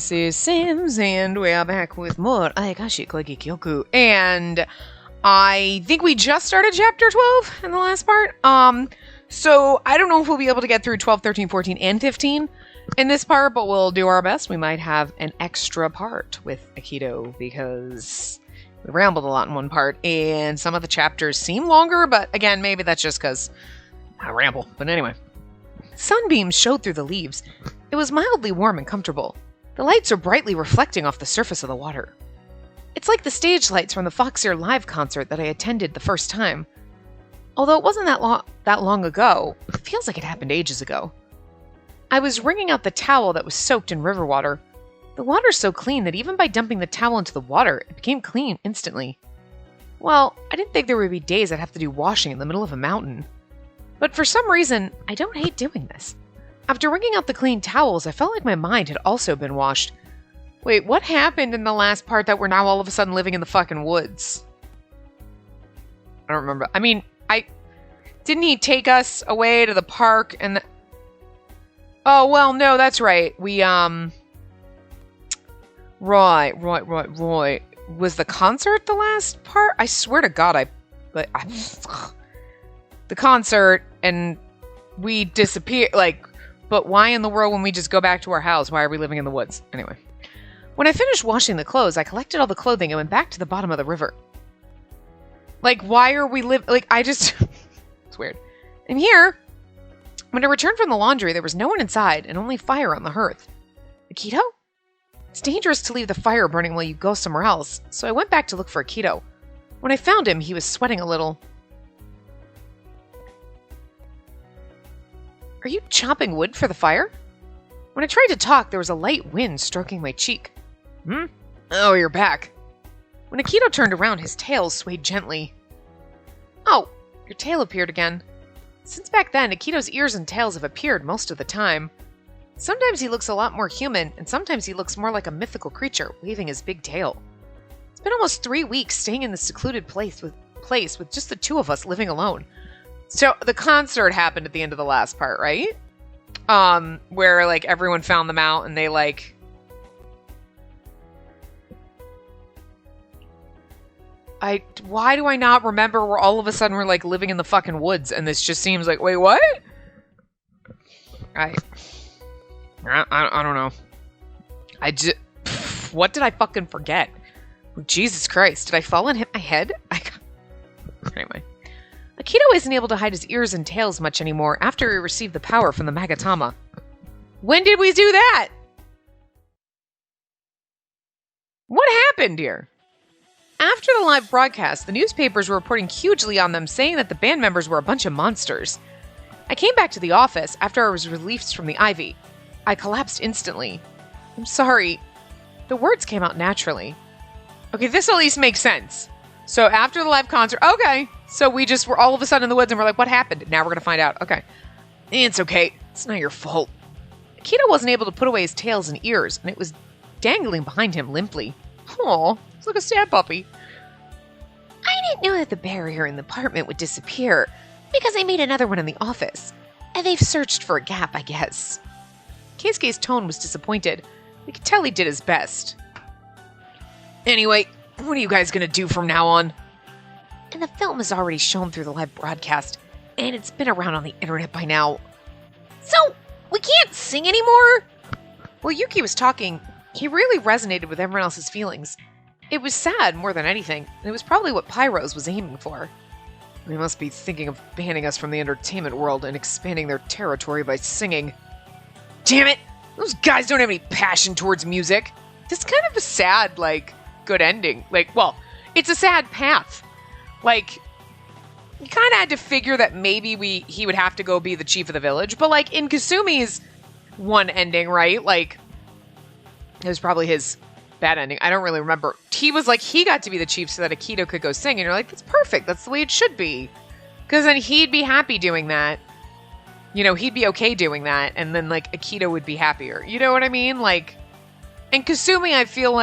this is Sims, and we are back with more Ayakashi Koigikyoku, and I think we just started chapter 12 in the last part, so I don't know if we'll be able to get through 12, 13, 14, and 15 in this part, but we'll do our best. We might have an extra part with Aikido, because we rambled a lot in one part, and some of the chapters seem longer, but again, maybe that's just because I ramble. But anyway. Sunbeams showed through the leaves. It was mildly warm and comfortable. The lights are brightly reflecting off the surface of the water. It's like the stage lights from the Foxier live concert that I attended the first time. Although it wasn't that long ago, it feels like it happened ages ago. I was wringing out the towel that was soaked in river water. The water's so clean that even by dumping the towel into the water, it became clean instantly. Well, I didn't think there would be days I'd have to do washing in the middle of a mountain. But for some reason, I don't hate doing this. After wringing out the clean towels, I felt like my mind had also been washed. Wait, what happened in the last part that we're now all of a sudden living in the fucking woods? I don't remember. I mean, didn't he take us away to the park and oh, well, no, that's right. We, Right. Was the concert the last part? I swear to God, the concert, and we disappear, but why in the world when we just go back to our house? Why are we living in the woods? Anyway. When I finished washing the clothes, I collected all the clothing and went back to the bottom of the river. Why are we it's weird. And here, when I returned from the laundry, there was no one inside and only fire on the hearth. Aikido? It's dangerous to leave the fire burning while you go somewhere else, so I went back to look for Aikido. When I found him, he was sweating a little. Are you chopping wood for the fire? When I tried to talk, there was a light wind stroking my cheek. Oh, you're back. When Aikido turned around, his tail swayed gently. Oh, your tail appeared again. Since back then, Aikido's ears and tails have appeared most of the time. Sometimes he looks a lot more human, and sometimes he looks more like a mythical creature, waving his big tail. It's been almost 3 weeks staying in this secluded place with just the two of us living alone. So, the concert happened at the end of the last part, right? Where, everyone found them out, and they, why do I not remember where all of a sudden we're, living in the fucking woods, and this just seems like, wait, what? I don't know. What did I fucking forget? Jesus Christ, did I fall and hit my head? Anyway. Aikido isn't able to hide his ears and tails much anymore after he received the power from the Magatama. When did we do that? What happened here? After the live broadcast, the newspapers were reporting hugely on them, saying that the band members were a bunch of monsters. I came back to the office after I was released from the ivy. I collapsed instantly. I'm sorry. The words came out naturally. Okay, this at least makes sense. So after the live concert, okay. So we just were all of a sudden in the woods and we're like, what happened? Now we're going to find out. Okay. It's okay. It's not your fault. Aikido wasn't able to put away his tails and ears, and it was dangling behind him limply. Aw, it's like a sad puppy. I didn't know that the barrier in the apartment would disappear, because I made another one in the office. And they've searched for a gap, I guess. Keisuke's tone was disappointed. We could tell he did his best. Anyway, what are you guys going to do from now on? And the film is already shown through the live broadcast, and it's been around on the internet by now. So, we can't sing anymore? While Yuki was talking, he really resonated with everyone else's feelings. It was sad more than anything, and it was probably what Pyros was aiming for. They must be thinking of banning us from the entertainment world and expanding their territory by singing. Damn it! Those guys don't have any passion towards music. This is kind of a sad, good ending. It's a sad path. You kind of had to figure that maybe he would have to go be the chief of the village. But, in Kasumi's one ending, right? It was probably his bad ending. I don't really remember. He was he got to be the chief so that Aikido could go sing. And you're like, that's perfect. That's the way it should be. Because then he'd be happy doing that. He'd be okay doing that. And then, Aikido would be happier. You know what I mean? And Kasumi, I feel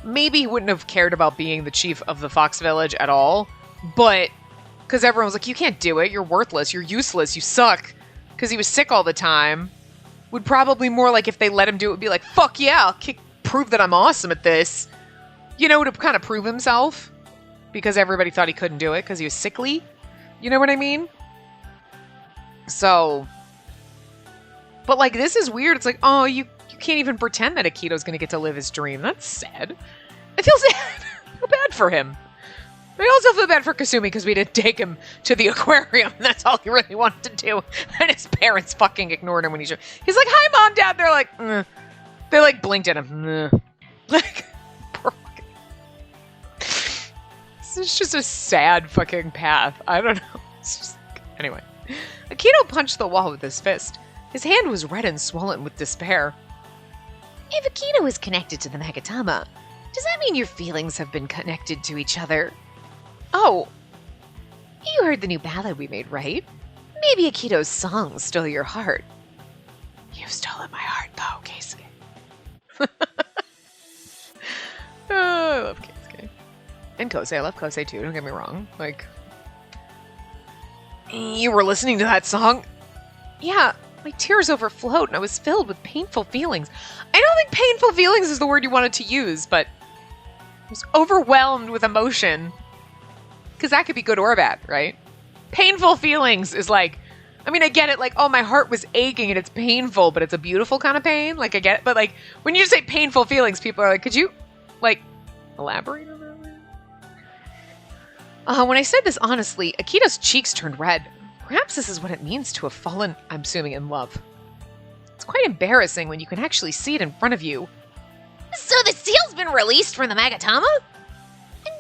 maybe he wouldn't have cared about being the chief of the Fox Village at all, but because everyone was like, you can't do it, you're worthless, you're useless, you suck, because he was sick all the time. would probably more like if they let him do it, would be like, fuck yeah, I'll prove that I'm awesome at this. You know, to kind of prove himself. Because everybody thought he couldn't do it because he was sickly. You know what I mean? So. But like, this is weird. It's like, oh, you can't even pretend that Akito's going to get to live his dream. That's sad. I feel sad. I feel bad for him. I also feel bad for Kasumi because we didn't take him to the aquarium. That's all he really wanted to do. And his parents fucking ignored him when he's like, hi, Mom, Dad. They're like, They like blinked at him. Like, poor fucking. This is just a sad fucking path. I don't know. It's just, anyway. Akito punched the wall with his fist. His hand was red and swollen with despair. If Akito is connected to the Magatama, does that mean your feelings have been connected to each other? Oh. You heard the new ballad we made, right? Maybe Akito's song stole your heart. You've stolen my heart, though, Keisuke. Oh, I love Keisuke. And Kosei. I love Kosei, too. Don't get me wrong. Like, you were listening to that song? Yeah. My tears overflowed and I was filled with painful feelings. I don't think painful feelings is the word you wanted to use, but I was overwhelmed with emotion. Because that could be good or bad, right? Painful feelings is like, I mean, I get it, like, oh, my heart was aching and it's painful, but it's a beautiful kind of pain. Like, I get it. But, like, when you say painful feelings, people are like, could you, like, elaborate on that? When I said this honestly, Akito's cheeks turned red. Perhaps this is what it means to have fallen, I'm assuming, in love. It's quite embarrassing when you can actually see it in front of you. So the seal's been released from the Magatama?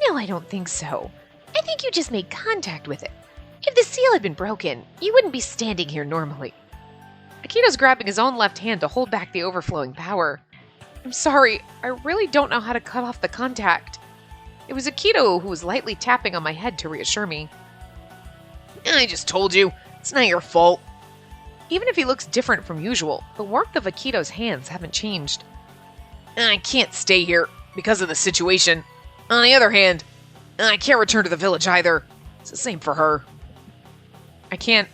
No, I don't think so. I think you just made contact with it. If the seal had been broken, you wouldn't be standing here normally. Akito's grabbing his own left hand to hold back the overflowing power. I'm sorry, I really don't know how to cut off the contact. It was Akito who was lightly tapping on my head to reassure me. I just told you. It's not your fault. Even if he looks different from usual, the warmth of Akito's hands haven't changed. I can't stay here because of the situation. On the other hand, I can't return to the village either. It's the same for her. I can't...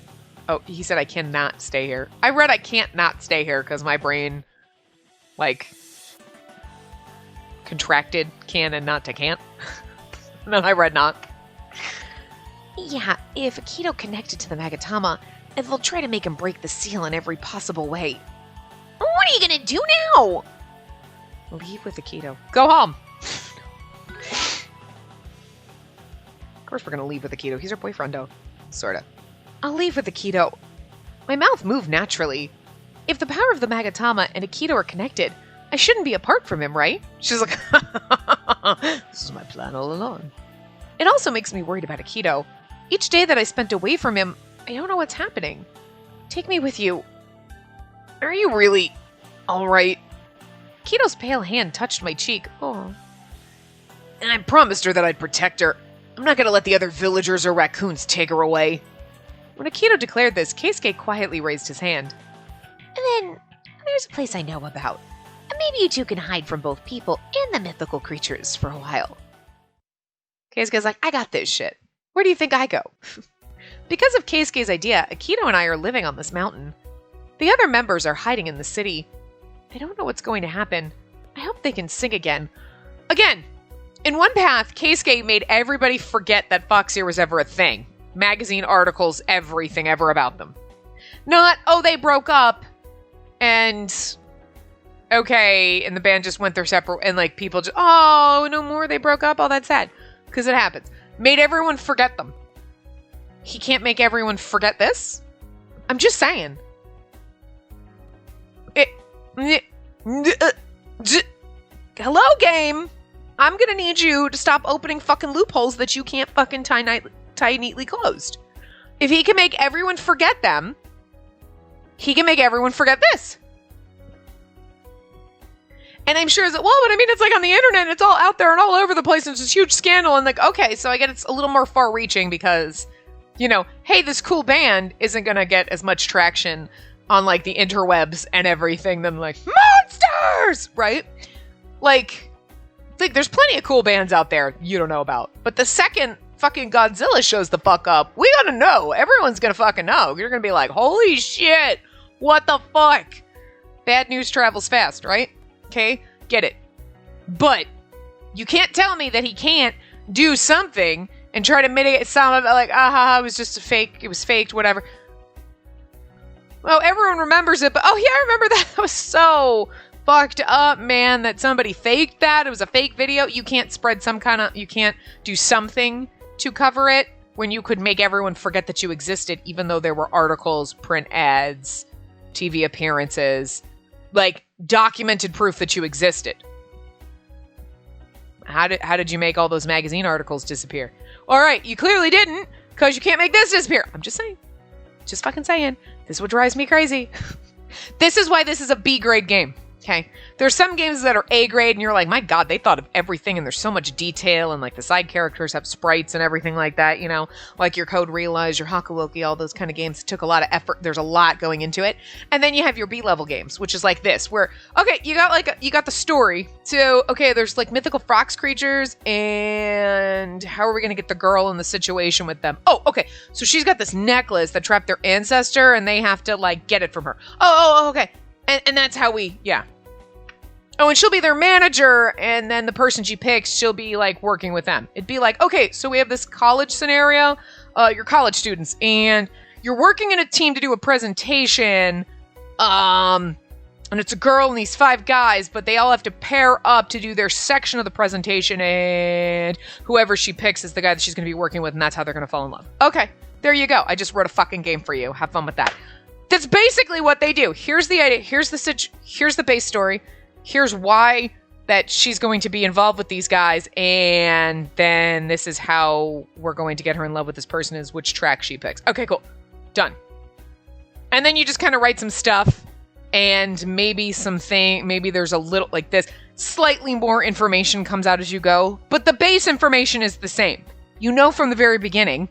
Oh, he said I cannot stay here. I read I can't not stay here because my brain, like, contracted can and not to can't. No, I read not. Yeah, if Akito connected to the Magatama, they'll try to make him break the seal in every possible way. What are you gonna do now? Leave with Akito. Go home! Of course we're gonna leave with Akito. He's our boyfriend, though. Sorta. I'll leave with Akito. My mouth moved naturally. If the power of the Magatama and Akito are connected, I shouldn't be apart from him, right? She's like, this is my plan all along. It also makes me worried about Akito. Each day that I spent away from him, I don't know what's happening. Take me with you. Are you really all right? Akito's pale hand touched my cheek. Oh. And I promised her that I'd protect her. I'm not going to let the other villagers or raccoons take her away. When Akito declared this, Keisuke quietly raised his hand. Then, there's a place I know about. Maybe you two can hide from both people and the mythical creatures for a while. Keisuke's like, I got this shit. Where do you think I go? Because of Keisuke's idea, Akito and I are living on this mountain. The other members are hiding in the city. I don't know what's going to happen. I hope they can sing again. Again, in one path, Keisuke made everybody forget that Foxier was ever a thing. Magazine articles, everything ever about them. Not, oh, they broke up, and okay, and the band just went their separate, and like people just, oh, no more, they broke up, oh, that's sad. Because it happens. Made everyone forget them. He can't make everyone forget this? I'm just saying. Hello, game. I'm gonna need you to stop opening fucking loopholes that you can't fucking tie neatly closed. If he can make everyone forget them, he can make everyone forget this. And I'm sure that, well, but I mean, it's like on the internet, it's all out there and all over the place, and it's this huge scandal, and like, okay, so I get it's a little more far-reaching because, you know, hey, this cool band isn't gonna get as much traction on, like, the interwebs and everything than, like, monsters! Right? Like, there's plenty of cool bands out there you don't know about. But the second fucking Godzilla shows the fuck up, we gotta know. Everyone's gonna fucking know. You're gonna be like, holy shit, what the fuck? Bad news travels fast, right? Okay, get it. But you can't tell me that he can't do something and try to mitigate some of it, like, it was just a fake, it was faked, whatever. Well, everyone remembers it, but oh yeah, I remember that. That was so fucked up, man, that somebody faked that. It was a fake video. You can't spread you can't do something to cover it when you could make everyone forget that you existed, even though there were articles, print ads, TV appearances, like documented proof that you existed. How did you make all those magazine articles disappear? All right, you clearly didn't, because you can't make this disappear. I'm just saying. Just fucking saying. This is what drives me crazy. This is why this is a B grade game. Okay. There's some games that are A grade and you're like, my God, they thought of everything and there's so much detail and like the side characters have sprites and everything like that, you know, like your Code Realize, your Hakuloki, all those kind of games took a lot of effort. There's a lot going into it. And then you have your B level games, which is like this, where, okay, you got the story. So, okay, there's like mythical fox creatures and how are we going to get the girl in the situation with them? Oh, okay. So she's got this necklace that trapped their ancestor and they have to like get it from her. Oh, okay. And that's how yeah. Oh, and she'll be their manager, and then the person she picks, she'll be, like, working with them. It'd be like, okay, so we have this college scenario. You're college students, and you're working in a team to do a presentation, and it's a girl and these 5 guys, but they all have to pair up to do their section of the presentation, and whoever she picks is the guy that she's going to be working with, and that's how they're going to fall in love. Okay, there you go. I just wrote a fucking game for you. Have fun with that. That's basically what they do. Here's the idea. Here's the base story. Here's why that she's going to be involved with these guys, and then this is how we're going to get her in love with this person, is which track she picks. Okay, cool. Done. And then you just kind of write some stuff, and maybe there's a little, like this, slightly more information comes out as you go, but the base information is the same. You know from the very beginning,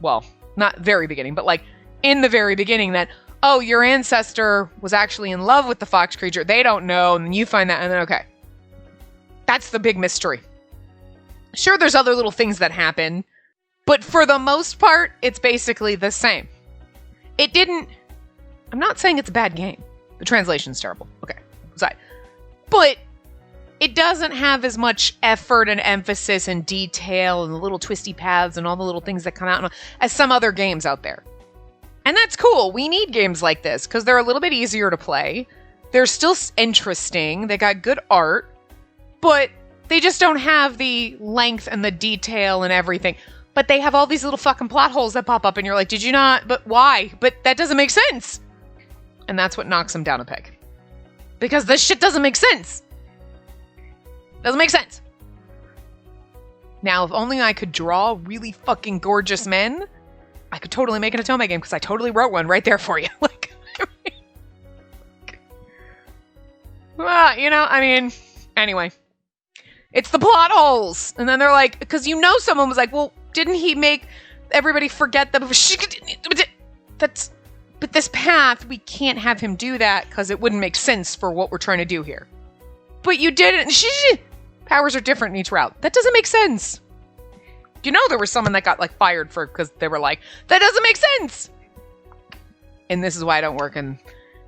well, not very beginning, but like in the very beginning that, oh, your ancestor was actually in love with the fox creature. They don't know, and then you find that, and then, okay. That's the big mystery. Sure, there's other little things that happen, but for the most part, it's basically the same. I'm not saying it's a bad game. The translation's terrible. Okay, aside. But it doesn't have as much effort and emphasis and detail and the little twisty paths and all the little things that come out as some other games out there. And that's cool. We need games like this because they're a little bit easier to play. They're still interesting. They got good art, but they just don't have the length and the detail and everything. But they have all these little fucking plot holes that pop up and you're like, did you not? But why? But that doesn't make sense. And that's what knocks them down a peg. Because this shit doesn't make sense. Doesn't make sense. Now, if only I could draw really fucking gorgeous men, I could totally make an Otome game because I totally wrote one right there for you. Like, anyway. It's the plot holes. And then they're like, because someone was like, well, didn't he make everybody forget that? But this path, we can't have him do that because it wouldn't make sense for what we're trying to do here. But you didn't. Powers are different in each route. That doesn't make sense. There was someone that got fired because they were like, that doesn't make sense. And this is why I don't work in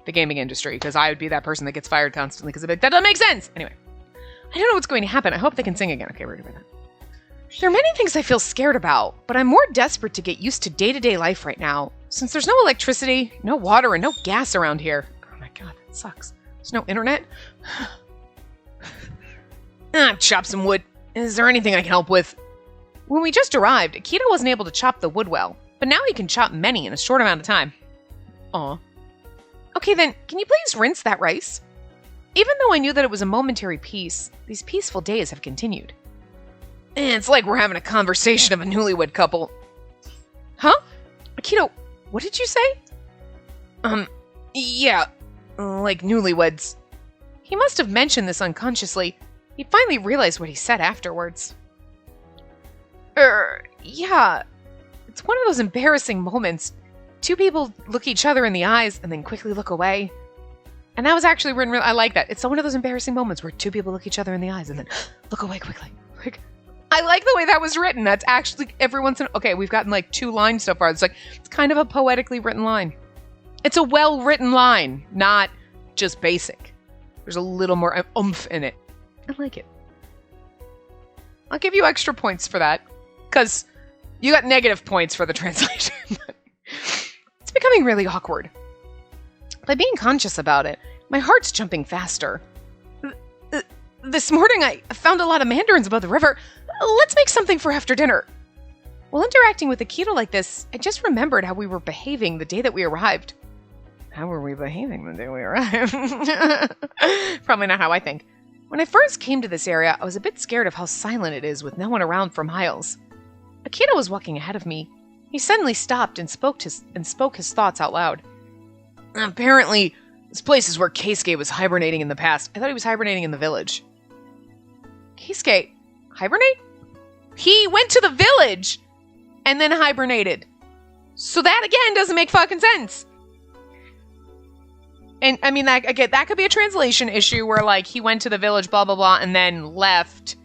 the gaming industry, because I would be that person that gets fired constantly because that doesn't make sense. Anyway, I don't know what's going to happen. I hope they can sing again. Okay, we're going to that. There are many things I feel scared about, but I'm more desperate to get used to day-to-day life right now, since there's no electricity, no water, and no gas around here. Oh my god, that sucks. There's no internet. Chop some wood. Is there anything I can help with? When we just arrived, Akita wasn't able to chop the wood well, but now he can chop many in a short amount of time. Aw. Okay then, can you please rinse that rice? Even though I knew that it was a momentary peace, these peaceful days have continued. It's like we're having a conversation of a newlywed couple. Huh? Akito, what did you say? Yeah, like newlyweds. He must have mentioned this unconsciously. He finally realized what he said afterwards. Yeah. It's one of those embarrassing moments. Two people look each other in the eyes and then quickly look away. And that was actually written I like that. It's one of those embarrassing moments where two people look each other in the eyes and then look away quickly. I like the way that was written. That's actually every once in... Okay, we've gotten 2 lines so far. It's kind of a poetically written line. It's a well-written line, not just basic. There's a little more oomph in it. I like it. I'll give you extra points for that, because you got negative points for the translation. It's becoming really awkward. By being conscious about it, my heart's jumping faster. This morning I found a lot of mandarins above the river. Let's make something for after dinner. While interacting with Akito like this, I just remembered how we were behaving the day that we arrived. How were we behaving the day we arrived? Probably not how I think. When I first came to this area, I was a bit scared of how silent it is with no one around for miles. Akito was walking ahead of me. He suddenly stopped and spoke his thoughts out loud. Apparently, this place is where Keisuke was hibernating in the past. I thought he was hibernating in the village. Keisuke, hibernate? He went to the village and then hibernated. So that, again, doesn't make fucking sense. And, I mean, that could be a translation issue where, like, he went to the village, blah, blah, blah, and then left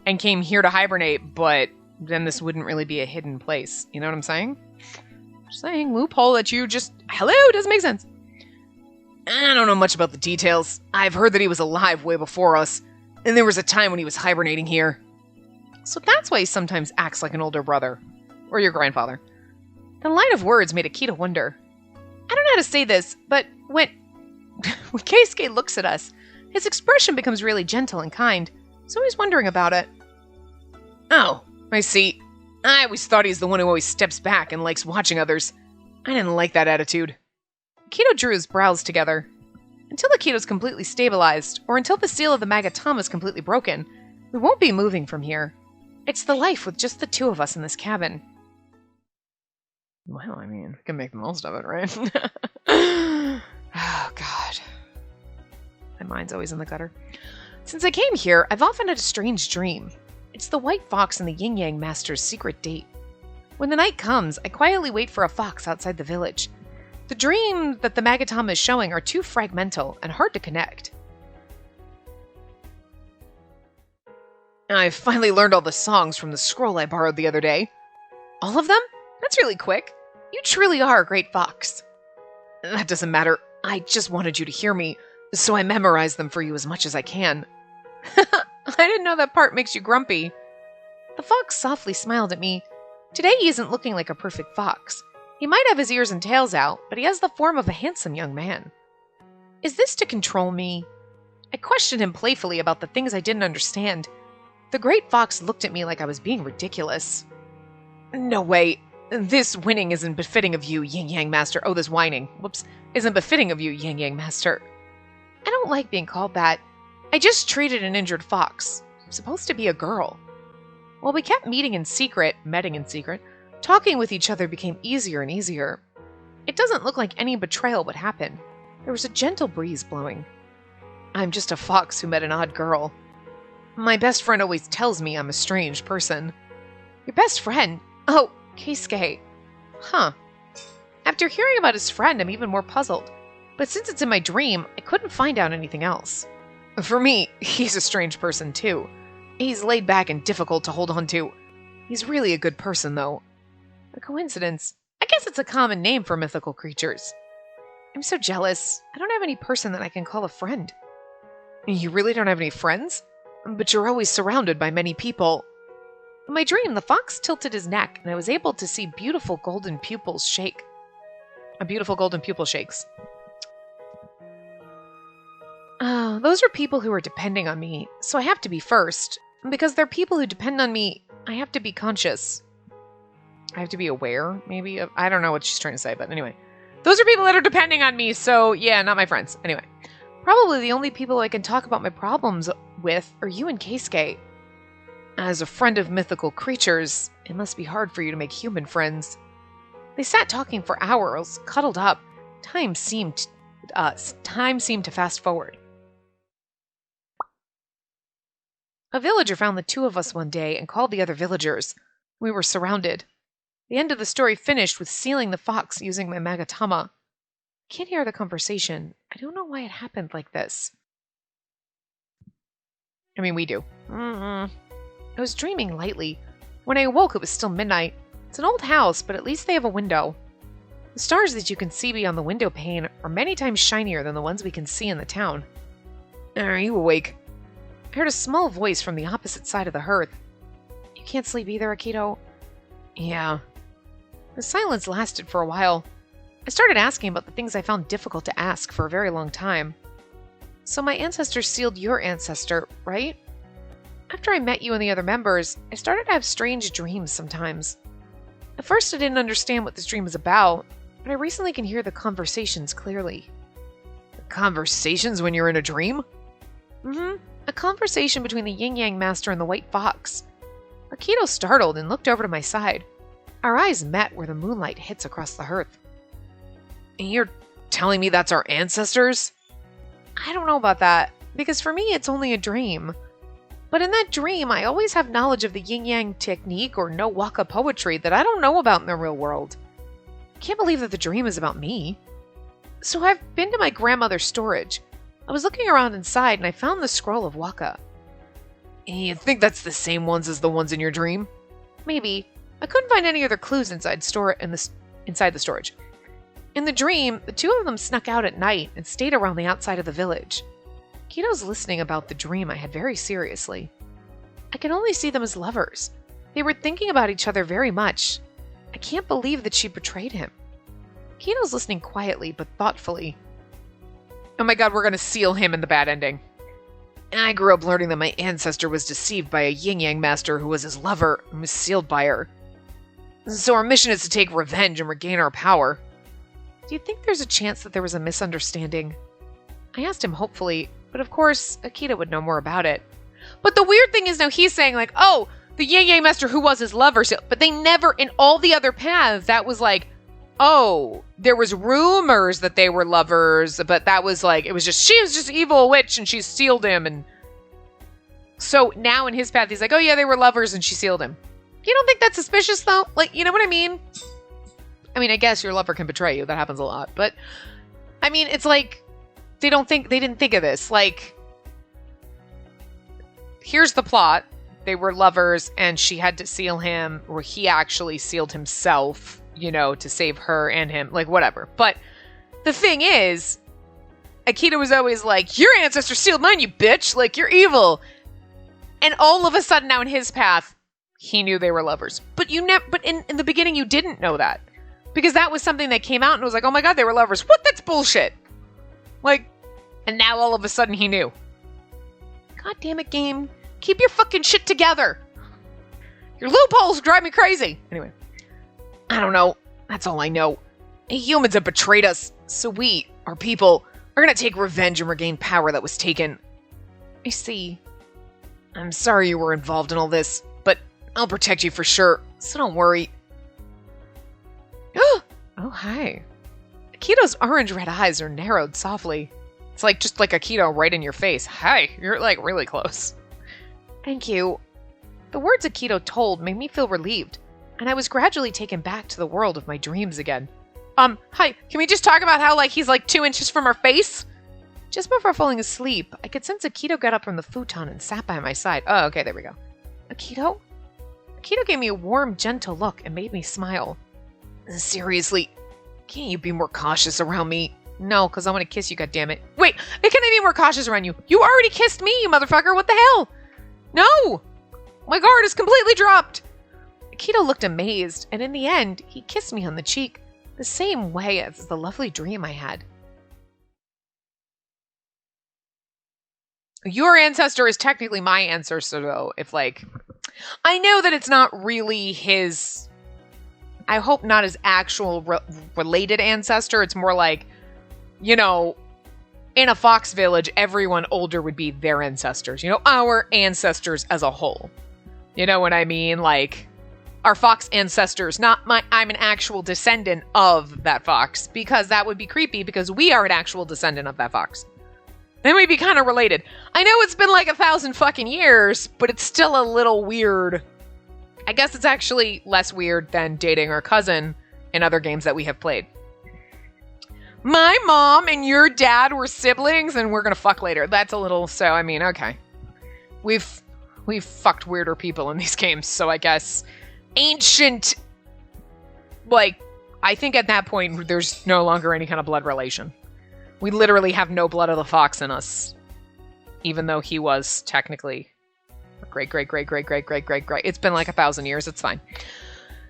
and came here to hibernate, but then this wouldn't really be a hidden place. You know what I'm saying? Just saying, loophole that you just... Hello? Doesn't make sense. I don't know much about the details. I've heard that he was alive way before us, and there was a time when he was hibernating here. So that's why he sometimes acts like an older brother. Or your grandfather. The line of words made Akito wonder. I don't know how to say this, but when Keisuke looks at us, his expression becomes really gentle and kind, so he's wondering about it. Oh, I see. I always thought he's the one who always steps back and likes watching others. I didn't like that attitude. Akito drew his brows together. Until Akito's completely stabilized, or until the seal of the Magatama is completely broken, we won't be moving from here. It's the life with just the two of us in this cabin. Well, I mean, we can make the most of it, right? Oh, God. My mind's always in the gutter. Since I came here, I've often had a strange dream. It's the white fox and the yin-yang master's secret date. When the night comes, I quietly wait for a fox outside the village. The dream that the Magatama is showing are too fragmental and hard to connect. I've finally learned all the songs from the scroll I borrowed the other day. All of them? That's really quick. You truly are a great fox. That doesn't matter. I just wanted you to hear me, so I memorized them for you as much as I can. I didn't know that part makes you grumpy. The fox softly smiled at me. Today he isn't looking like a perfect fox. He might have his ears and tails out, but he has the form of a handsome young man. Is this to control me? I questioned him playfully about the things I didn't understand. The great fox looked at me like I was being ridiculous. No way. This winning isn't befitting of you, Yin-Yang Master. Oh, this whining. Whoops. Isn't befitting of you, Yin-Yang Master. I don't like being called that. I just treated an injured fox. I'm supposed to be a girl. While we kept meeting in secret, talking with each other became easier and easier. It doesn't look like any betrayal would happen. There was a gentle breeze blowing. I'm just a fox who met an odd girl. My best friend always tells me I'm a strange person. Your best friend? Oh, Keisuke. Huh. After hearing about his friend, I'm even more puzzled. But since it's in my dream, I couldn't find out anything else. For me, he's a strange person too. He's laid back and difficult to hold on to. He's really a good person, though. A coincidence. I guess it's a common name for mythical creatures. I'm so jealous. I don't have any person that I can call a friend. You really don't have any friends? But you're always surrounded by many people. In my dream, the fox tilted his neck, and I was able to see beautiful golden pupils shake. A beautiful golden pupil shakes. Those are people who are depending on me, so I have to be first. Because they're people who depend on me, I have to be conscious. I have to be aware, maybe? I don't know what she's trying to say, but anyway. Those are people that are depending on me, so yeah, not my friends. Anyway. Probably the only people I can talk about my problems with are you and Keisuke. As a friend of mythical creatures, it must be hard for you to make human friends. They sat talking for hours, cuddled up. Time seemed to fast forward. A villager found the two of us one day and called the other villagers. We were surrounded. The end of the story finished with sealing the fox using my Magatama. I can't hear the conversation. I don't know why it happened like this. I mean, we do. I was dreaming lightly. When I awoke, it was still midnight. It's an old house, but at least they have a window. The stars that you can see beyond the window pane are many times shinier than the ones we can see in the town. Are you awake? I heard a small voice from the opposite side of the hearth. You can't sleep either, Akito? Yeah. The silence lasted for a while. I started asking about the things I found difficult to ask for a very long time. So my ancestor sealed your ancestor, right? After I met you and the other members, I started to have strange dreams sometimes. At first I didn't understand what this dream was about, but I recently can hear the conversations clearly. The conversations when you're in a dream? A conversation between the yin-yang master and the white fox. Akito startled and looked over to my side. Our eyes met where the moonlight hits across the hearth. And you're telling me that's our ancestors? I don't know about that, because for me it's only a dream. But in that dream, I always have knowledge of the yin-yang technique or no waka poetry that I don't know about in the real world. I can't believe that the dream is about me. So I've been to my grandmother's storage. I was looking around inside and I found the scroll of waka. And you think that's the same ones as the ones in your dream? Maybe. I couldn't find any other clues inside the storage. In the dream, the two of them snuck out at night and stayed around the outside of the village. Kito's listening about the dream I had very seriously. I could only see them as lovers. They were thinking about each other very much. I can't believe that she betrayed him. Kito's listening quietly but thoughtfully. Oh my god, we're gonna seal him in the bad ending. I grew up learning that my ancestor was deceived by a yin-yang master who was his lover and was sealed by her. So our mission is to take revenge and regain our power. Do you think there's a chance that there was a misunderstanding? I asked him hopefully, but of course, Akito would know more about it. But the weird thing is now he's saying like, oh, the yin-yang master who was his lover, but they never, in all the other paths, that was like, oh, there was rumors that they were lovers, but that was like, it was just, she was just an evil witch and she sealed him. And so now in his path, he's like, oh yeah, they were lovers and she sealed him. You don't think that's suspicious though? Like, you know what I mean? I mean, I guess your lover can betray you. That happens a lot. But I mean, it's like, they didn't think of this. Like, here's the plot. They were lovers and she had to seal him, or he actually sealed himself, you know, to save her and him, like whatever. But the thing is, Akito was always like, your ancestor sealed mine, you bitch, like you're evil. And all of a sudden now in his path, he knew they were lovers. But but in the beginning you didn't know that. Because that was something that came out and was like, oh my god, they were lovers. What? That's bullshit. Like, and now all of a sudden he knew. God damn it, game. Keep your fucking shit together. Your loopholes drive me crazy. Anyway. I don't know. That's all I know. Humans have betrayed us, so we, our people, are gonna take revenge and regain power that was taken. I see. I'm sorry you were involved in all this, but I'll protect you for sure, so don't worry. Oh, hi. Akito's orange-red eyes are narrowed softly. It's like just like Akito right in your face. Hi, you're like really close. Thank you. The words Akito told made me feel relieved, and I was gradually taken back to the world of my dreams again. Hi, can we just talk about how, like, he's like 2 inches from our face? Just before falling asleep, I could sense Akito got up from the futon and sat by my side. Oh, okay, there we go. Akito? Akito gave me a warm, gentle look and made me smile. Seriously, can't you be more cautious around me? No, because I want to kiss you, goddammit. Wait, can I be more cautious around you? You already kissed me, you motherfucker, what the hell? No! My guard is completely dropped! Akito looked amazed, and in the end, he kissed me on the cheek, the same way as the lovely dream I had. Your ancestor is technically my ancestor, though, if, like... I know that it's not really his... I hope not his actual related ancestor. It's more like, you know, in a fox village, everyone older would be their ancestors. You know, our ancestors as a whole. You know what I mean? Like, our fox ancestors, not my, I'm an actual descendant of that fox. Because that would be creepy because we are an actual descendant of that fox. Then we'd be kind of related. I know it's been like 1,000 fucking years, but it's still a little weird. I guess it's actually less weird than dating our cousin in other games that we have played. My mom and your dad were siblings and we're gonna fuck later. That's a little, so I mean, okay. We've fucked weirder people in these games, so I guess ancient, like, I think at that point, there's no longer any kind of blood relation. We literally have no blood of the fox in us. Even though he was technically great. It's been like 1,000 years. It's fine.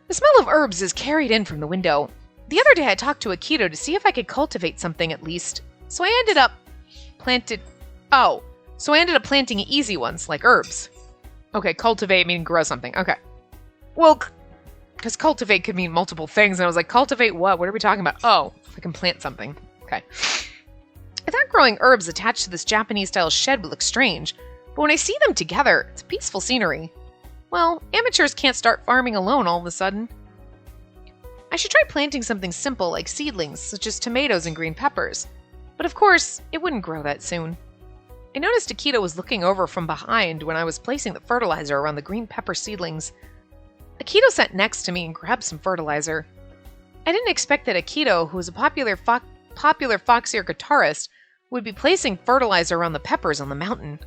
The smell of herbs is carried in from the window. The other day I talked to Akito to see if I could cultivate something at least. So I ended up planting easy ones, like herbs. Okay, cultivate meaning grow something. Okay. Well, because cultivate could mean multiple things, and I was like, cultivate what? What are we talking about? Oh, if I can plant something. Okay. I thought growing herbs attached to this Japanese-style shed would look strange, but when I see them together, it's peaceful scenery. Well, amateurs can't start farming alone all of a sudden. I should try planting something simple like seedlings, such as tomatoes and green peppers. But of course, it wouldn't grow that soon. I noticed Akito was looking over from behind when I was placing the fertilizer around the green pepper seedlings. Akito sat next to me and grabbed some fertilizer. I didn't expect that Akito, who is a popular fox-ear guitarist, would be placing fertilizer around the peppers on the mountain.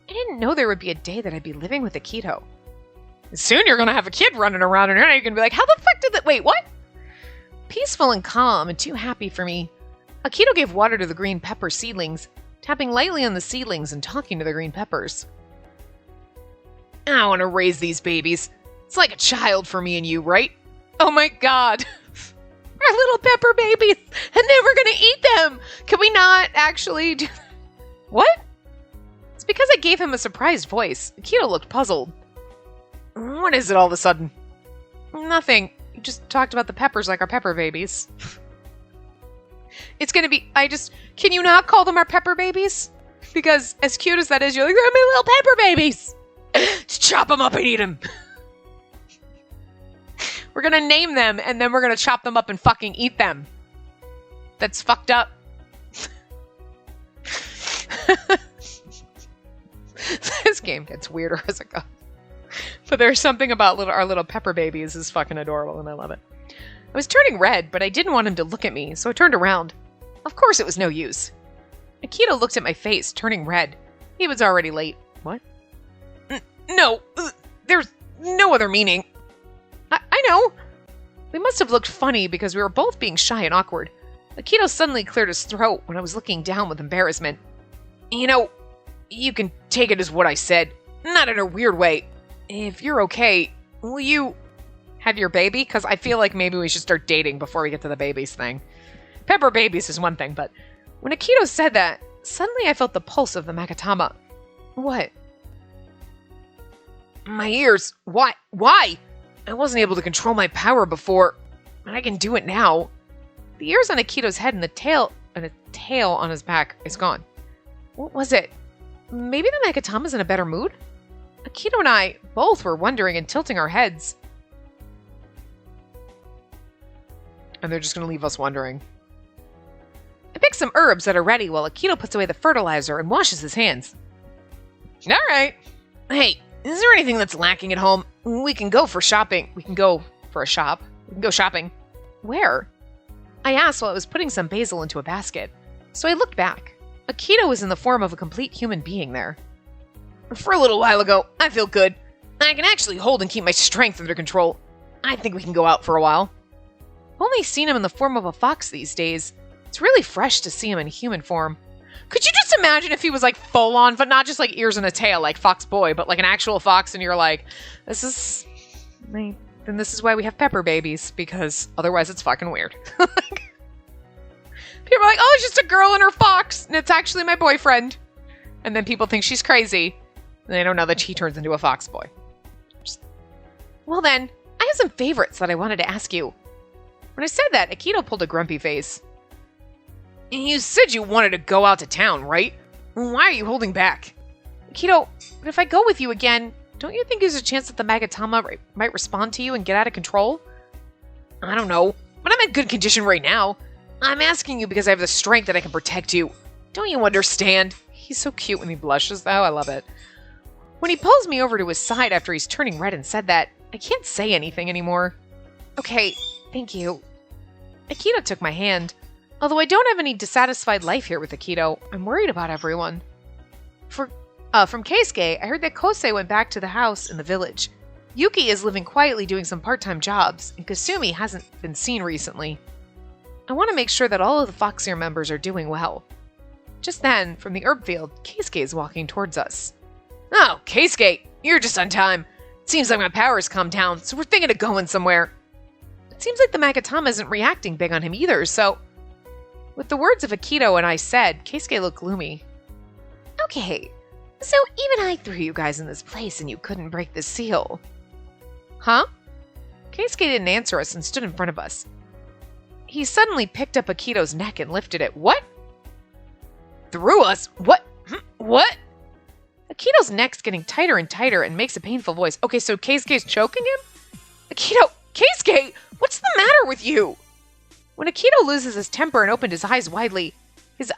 I didn't know there would be a day that I'd be living with Akito. Soon you're going to have a kid running around and you're going to be like, how the fuck did that... Wait, what? Peaceful and calm and too happy for me, Akito gave water to the green pepper seedlings, tapping lightly on the seedlings and talking to the green peppers. I want to raise these babies. It's like a child for me and you, right? Oh my god. Our little pepper babies, and then we're going to eat them. Can we not actually do that? What? It's because I gave him a surprised voice. Akito looked puzzled. What is it all of a sudden? Nothing. You just talked about the peppers like our pepper babies. It's going to be... Can you not call them our pepper babies? Because as cute as that is, you're like, they're my little pepper babies. Just chop them up and eat them. We're going to name them, and then we're going to chop them up and fucking eat them. That's fucked up. This game gets weirder as it goes. But there's something about our little pepper babies is fucking adorable, and I love it. I was turning red, but I didn't want him to look at me, so I turned around. Of course it was no use. Akito looked at my face, turning red. He was already late. What? No, there's no other meaning. I know. We must have looked funny because we were both being shy and awkward. Akito suddenly cleared his throat when I was looking down with embarrassment. You know, you can take it as what I said, not in a weird way. If you're okay, will you have your baby? Because I feel like maybe we should start dating before we get to the babies thing. Pepper babies is one thing, but when Akito said that, suddenly I felt the pulse of the Magatama. What? My ears. Why? I wasn't able to control my power before, and I can do it now. The ears on Akito's head and a tail on his back is gone. What was it? Maybe the Magatama's in a better mood? Akito and I both were wondering and tilting our heads. And they're just going to leave us wondering. I pick some herbs that are ready while Akito puts away the fertilizer and washes his hands. All right. Hey, is there anything that's lacking at home? We can go for shopping. We can go for a shop. We can go shopping. Where? I asked while I was putting some basil into a basket. So I looked back. Akito was in the form of a complete human being there. For a little while ago, I feel good. I can actually hold and keep my strength under control. I think we can go out for a while. I've only seen him in the form of a fox these days. It's really fresh to see him in human form. Could you just imagine if he was like full on, but not just like ears and a tail like Fox Boy, but like an actual fox, and you're like, then this is why we have pepper babies, because otherwise it's fucking weird. People are like, oh, it's just a girl and her fox, and it's actually my boyfriend. And then people think she's crazy, and they don't know that she turns into a fox boy. Well then, I have some favorites that I wanted to ask you. When I said that, Akito pulled a grumpy face. You said you wanted to go out to town, right? Why are you holding back? Akito, if I go with you again, don't you think there's a chance that the Magatama might respond to you and get out of control? I don't know, but I'm in good condition right now. I'm asking you because I have the strength that I can protect you. Don't you understand? He's so cute when he blushes, though. I love it. When he pulls me over to his side after he's turning red and said that, I can't say anything anymore. Okay, thank you. Akito took my hand. Although I don't have any dissatisfied life here with Akito, I'm worried about everyone. From Keisuke, I heard that Kosei went back to the house in the village. Yuki is living quietly doing some part-time jobs, and Kasumi hasn't been seen recently. I want to make sure that all of the Foxier members are doing well. Just then, from the herb field, Keisuke is walking towards us. Oh, Keisuke, you're just on time. Seems like my power's come down, so we're thinking of going somewhere. It seems like the Magatama isn't reacting big on him either, so... With the words of Akito and I said, Keisuke looked gloomy. Okay, so even I threw you guys in this place and you couldn't break the seal. Huh? Keisuke didn't answer us and stood in front of us. He suddenly picked up Akito's neck and lifted it. What? Threw us? What? What? Akito's neck's getting tighter and tighter and makes a painful voice. Okay, so Keisuke's choking him? Akito, Keisuke, what's the matter with you? When Akito loses his temper and opened his eyes widely, his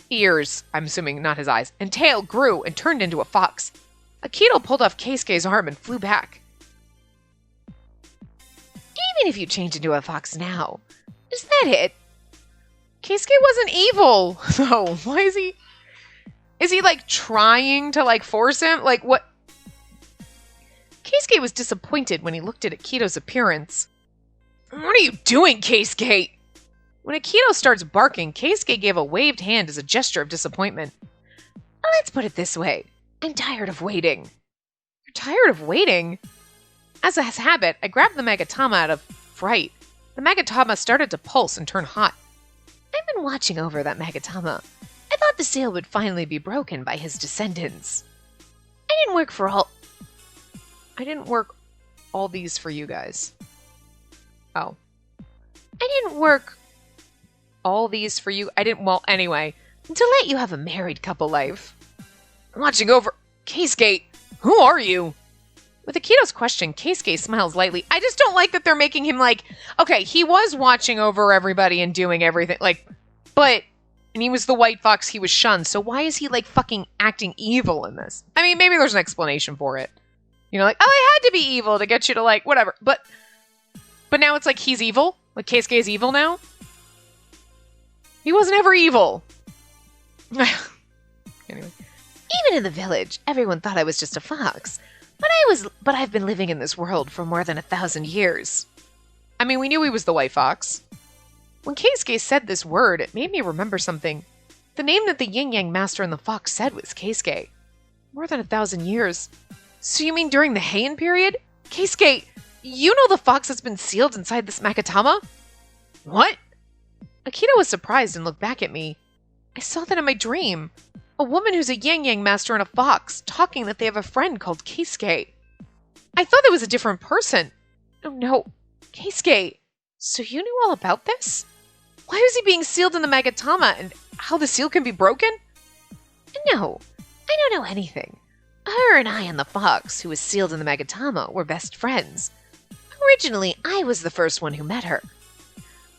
ears, I'm assuming not his eyes, and tail grew and turned into a fox. Akito pulled off Keisuke's arm and flew back. Even if you change into a fox now, is that it? Keisuke wasn't evil, though. Why is he... Is he, like, trying to, like, force him? Like, what? Keisuke was disappointed when he looked at Akito's appearance. What are you doing, Keisuke? When Akito starts barking, Keisuke gave a waved hand as a gesture of disappointment. Let's put it this way. I'm tired of waiting. You're tired of waiting? As a habit, I grabbed the Magatama out of fright. The Magatama started to pulse and turn hot. I've been watching over that Magatama. I thought the seal would finally be broken by his descendants. I didn't work all these for you guys. Oh. I didn't work all these for you. Well, anyway. To let you have a married couple life. Watching over... Keisuke, who are you? With Akito's question, Keisuke smiles lightly. I just don't like that they're making him like... Okay, he was watching over everybody and doing everything. Like, but... And he was the white fox, he was shunned. So why is he, like, fucking acting evil in this? I mean, maybe there's an explanation for it. You know, like, oh, I had to be evil to get you to, like, whatever. But now it's like he's evil? Like, Keisuke is evil now? He wasn't ever evil. Anyway. Even in the village, everyone thought I was just a fox. But I've been living in this world for more than 1,000 years. I mean, we knew he was the white fox. When Keisuke said this word, it made me remember something. The name that the yin-yang master and the fox said was Keisuke. More than 1,000 years. So you mean during the Heian period? Keisuke, you know the fox that's been sealed inside this Magatama? What? Akito was surprised and looked back at me. I saw that in my dream. A woman who's a yin-yang master and a fox, talking that they have a friend called Keisuke. I thought it was a different person. Oh no, Keisuke. So you knew all about this? Why was he being sealed in the Magatama and how the seal can be broken? No, I don't know anything. Her and I and the fox, who was sealed in the Magatama, were best friends. Originally, I was the first one who met her.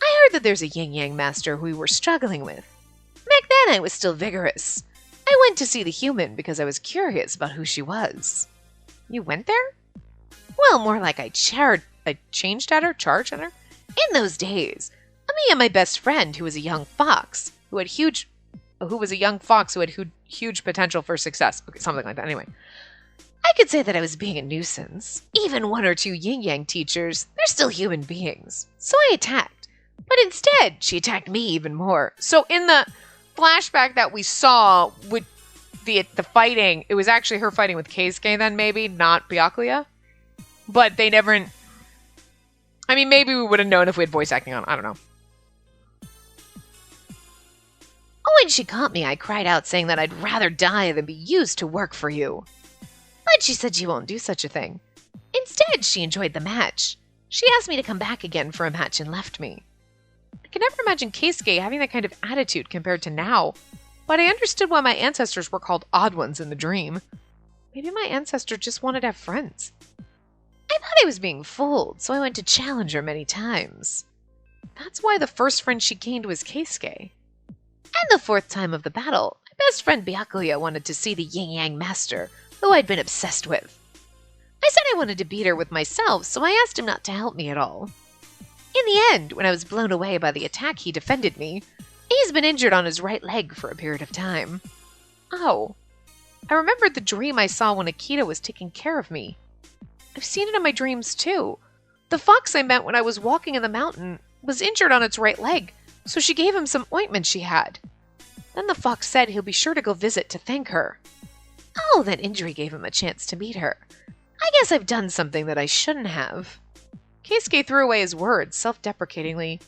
I heard that there's a yin-yang master who we were struggling with. Back then, I was still vigorous. I went to see the human because I was curious about who she was. You went there? Well, more like I changed at her, charged at her. In those days, me and my best friend, who was a young fox, who had huge potential for success. Okay, something like that. Anyway. I could say that I was being a nuisance. Even one or two yin-yang teachers, they're still human beings. So I attacked. But instead, she attacked me even more. So in the flashback that we saw with the fighting, it was actually her fighting with Keisuke then, maybe, not Byakuya? But they never... I mean, maybe we would have known if we had voice acting on. I don't know. When she caught me, I cried out saying that I'd rather die than be used to work for you. But she said she won't do such a thing. Instead, she enjoyed the match. She asked me to come back again for a match and left me. I can never imagine Keisuke having that kind of attitude compared to now, but I understood why my ancestors were called odd ones in the dream. Maybe my ancestor just wanted to have friends. I thought I was being fooled, so I went to challenge her many times. That's why the first friend she gained was Keisuke. And the fourth time of the battle, my best friend Byakuya wanted to see the yin-yang master, who I'd been obsessed with. I said I wanted to beat her with myself, so I asked him not to help me at all. In the end, when I was blown away by the attack, he defended me. He's been injured on his right leg for a period of time. Oh. I remembered the dream I saw when Akito was taking care of me. I've seen it in my dreams too. The fox I met when I was walking in the mountain was injured on its right leg, so she gave him some ointment she had. Then the fox said he'll be sure to go visit to thank her. Oh, that injury gave him a chance to meet her. I guess I've done something that I shouldn't have. Keisuke threw away his words, self-deprecatingly.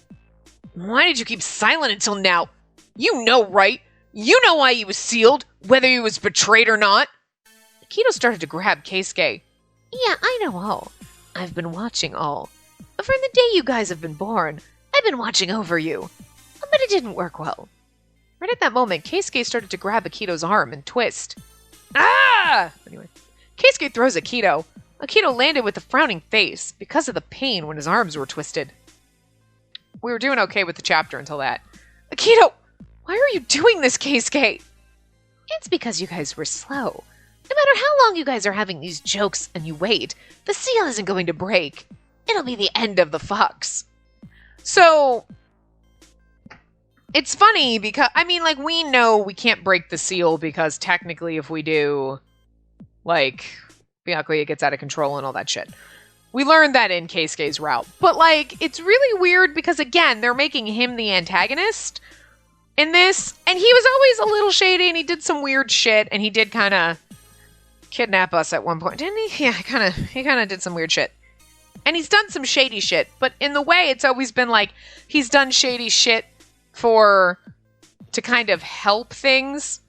Why did you keep silent until now? You know, right? You know why he was sealed, whether he was betrayed or not. Akito started to grab Keisuke. Yeah, I know all. I've been watching all. From the day you guys have been born, I've been watching over you. But it didn't work well. Right at that moment, Keisuke started to grab Akito's arm and twist. Ah! Anyway, Keisuke throws Akito. Akito landed with a frowning face because of the pain when his arms were twisted. We were doing okay with the chapter until that. Akito! Why are you doing this, Keisuke? It's because you guys were slow. No matter how long you guys are having these jokes and you wait, the seal isn't going to break. It'll be the end of the fox. So, it's funny because, I mean, like, we know we can't break the seal because technically if we do, like, Byakuya gets out of control and all that shit. We learned that in Keisuke's route. But, like, it's really weird because, again, they're making him the antagonist in this. And he was always a little shady and he did some weird shit. And he did kind of kidnap us at one point, didn't he? Yeah, he kind of did some weird shit. And he's done some shady shit. But in the way, it's always been like, he's done shady shit to kind of help things.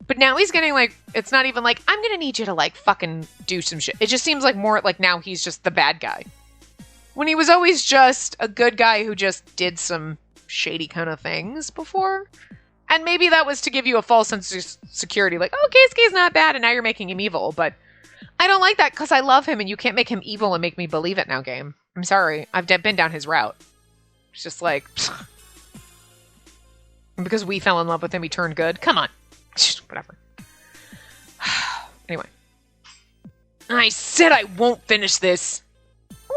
But now he's getting, like, it's not even like, I'm gonna need you to, like, fucking do some shit. It just seems like more like now he's just the bad guy. When he was always just a good guy who just did some shady kind of things before. And maybe that was to give you a false sense of security. Like, oh, Keisuke's not bad and now you're making him evil. But I don't like that because I love him and you can't make him evil and make me believe it now, game. I'm sorry. I've been down his route. It's just like... because we fell in love with him, he turned good? Come on. Whatever. Anyway. I said I won't finish this.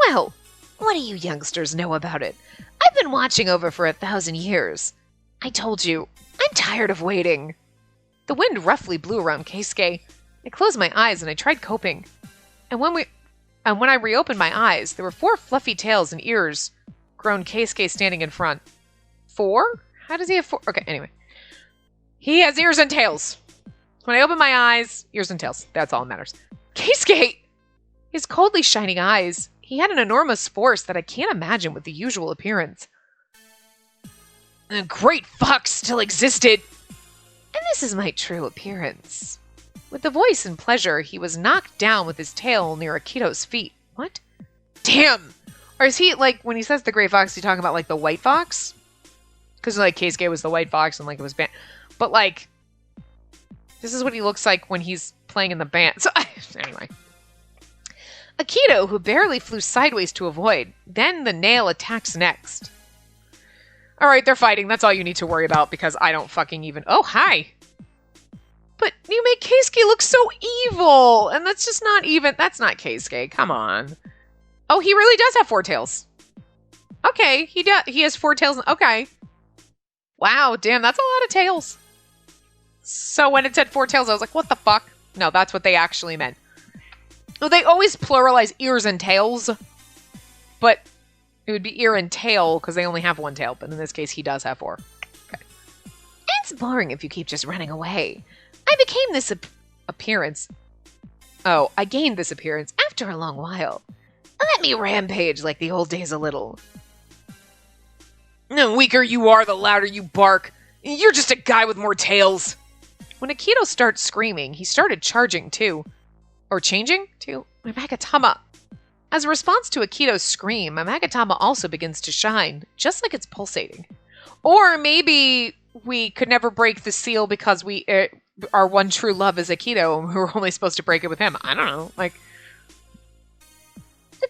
Well, what do you youngsters know about it? I've been watching over for 1,000 years. I told you, I'm tired of waiting. The wind roughly blew around Keisuke. I closed my eyes and I tried coping. And when I reopened my eyes, there were 4 fluffy tails and ears, groaned Keisuke standing in front. 4? How does he have 4? Okay, anyway. He has ears and tails. When I open my eyes, ears and tails. That's all that matters. Keisuke! His coldly shining eyes. He had an enormous force that I can't imagine with the usual appearance. A great fox still existed. And this is my true appearance. With the voice and pleasure, he was knocked down with his tail near Akito's feet. What? Damn! Or is he, like, when he says the great fox, he talking about, like, the white fox? Because, like, Keisuke was the white fox and, like, it was banned. But, like, this is what he looks like when he's playing in the band. So, anyway. Akito, who barely flew sideways to avoid. Then the nail attacks next. Alright, they're fighting. That's all you need to worry about because I don't fucking even... Oh, hi! But you make Keisuke look so evil! And that's just not even... That's not Keisuke. Come on. Oh, he really does have 4 tails. Okay, he has 4 tails. Okay. Wow, damn, that's a lot of tails. So when it said 4 tails, I was like, what the fuck? No, that's what they actually meant. Well, they always pluralize ears and tails. But it would be ear and tail because they only have 1 tail. But in this case, he does have 4. Okay. It's boring if you keep just running away. I became this appearance. Oh, I gained this appearance after a long while. Let me rampage like the old days a little. The weaker you are, the louder you bark. You're just a guy with more tails. When Akito starts screaming, he started charging too. Or changing to my Magatama. As a response to Akito's scream, my Magatama also begins to shine, just like it's pulsating. Or maybe we could never break the seal because our one true love is Akito, and we were only supposed to break it with him. I don't know, like...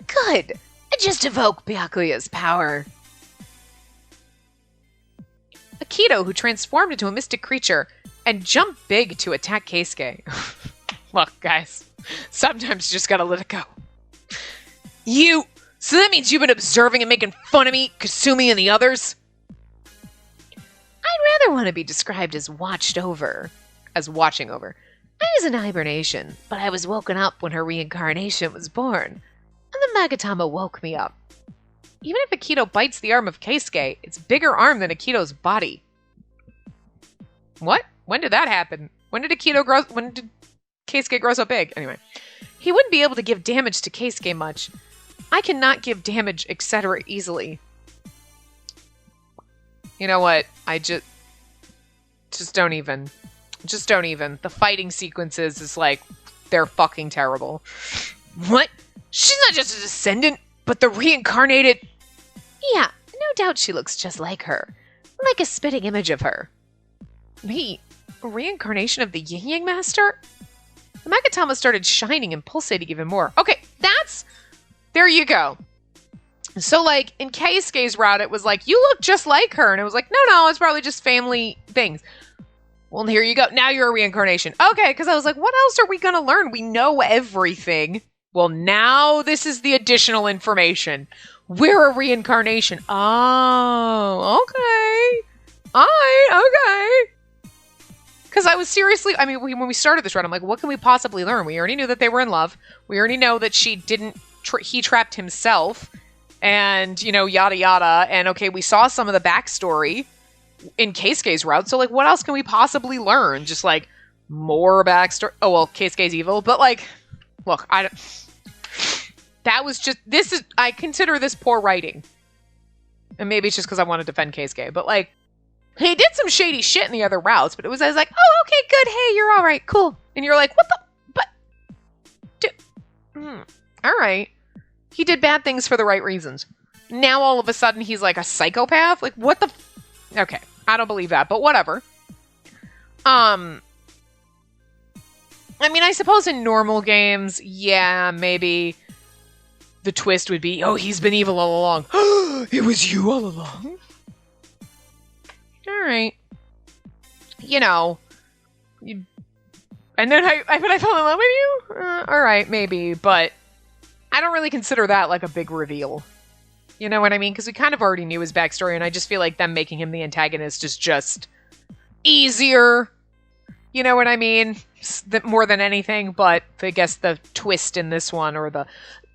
Good. Just evoke Byakuya's power. Akito, who transformed into a mystic creature and jumped big to attack Keisuke. Look, guys, sometimes you just gotta let it go. So that means you've been observing and making fun of me, Kasumi and the others? I'd rather want to be described as watching over. I was in hibernation, but I was woken up when her reincarnation was born. Magatama woke me up. Even if Akito bites the arm of Keisuke, it's a bigger arm than Akito's body. What? When did that happen? When did Keisuke grow so big? Anyway, he wouldn't be able to give damage to Keisuke much. I cannot give damage, etc. easily. You know what? I just don't even. Just don't even. The fighting sequences is like, they're fucking terrible. What? She's not just a descendant, but the reincarnated... Yeah, no doubt she looks just like her. Like a spitting image of her. Me? A reincarnation of the Yin Yang Master? The Magatama started shining and pulsating even more. Okay, there you go. So, like, in Keisuke's route, it was like, you look just like her. And it was like, no, it's probably just family things. Well, here you go. Now you're a reincarnation. Okay, because I was like, what else are we going to learn? We know everything. Well, now this is the additional information. We're a reincarnation. Oh, okay. All right, okay. Because I was seriously, I mean, when we started this run, I'm like, what can we possibly learn? We already knew that they were in love. We already know that he trapped himself. And, yada, yada. And, okay, we saw some of the backstory in Keisuke's route. So, like, what else can we possibly learn? Just, like, more backstory. Oh, well, Keisuke's evil. But, like, look, I consider this poor writing. And maybe it's just because I want to defend Keisuke. But, like, he did some shady shit in the other routes. But I was like, oh, okay, good. Hey, you're all right. Cool. And you're like, what the? But, all right. He did bad things for the right reasons. Now, all of a sudden, he's like a psychopath? Like, what the? Okay, I don't believe that, but whatever. I mean, I suppose in normal games, yeah, maybe the twist would be, oh, he's been evil all along. It was you all along? All right. And then I fell in love with you? All right, maybe, but I don't really consider that like a big reveal. You know what I mean? Because we kind of already knew his backstory, and I just feel like them making him the antagonist is just easier. You know what I mean? More than anything, but I guess the twist in this one, or the